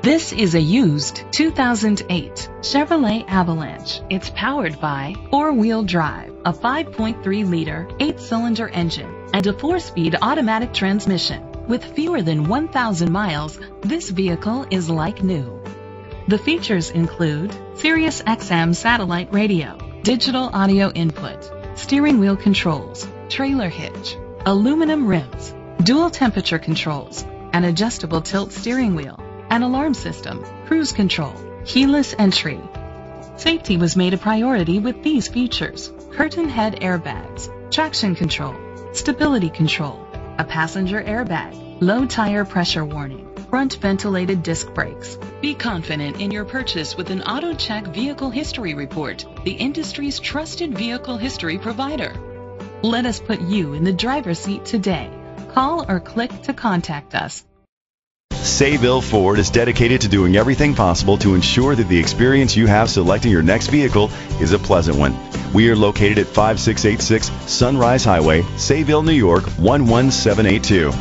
This is a used 2008 Chevrolet Avalanche. It's powered by four-wheel drive, a 5.3-liter, 8-cylinder engine, and a 4-speed automatic transmission. With fewer than 1,000 miles, this vehicle is like new. The features include Sirius XM satellite radio, digital audio input, steering wheel controls, trailer hitch, aluminum rims, dual temperature controls, an adjustable tilt steering wheel, an alarm system, cruise control, keyless entry. Safety was made a priority with these features: curtain head airbags, traction control, stability control, a passenger airbag, low tire pressure warning, front ventilated disc brakes. Be confident in your purchase with an AutoCheck Vehicle History Report, the industry's trusted vehicle history provider. Let us put you in the driver's seat today. Call or click to contact us. Sayville Ford is dedicated to doing everything possible to ensure that the experience you have selecting your next vehicle is a pleasant one. We are located at 5686 Sunrise Highway, Sayville, New York 11782.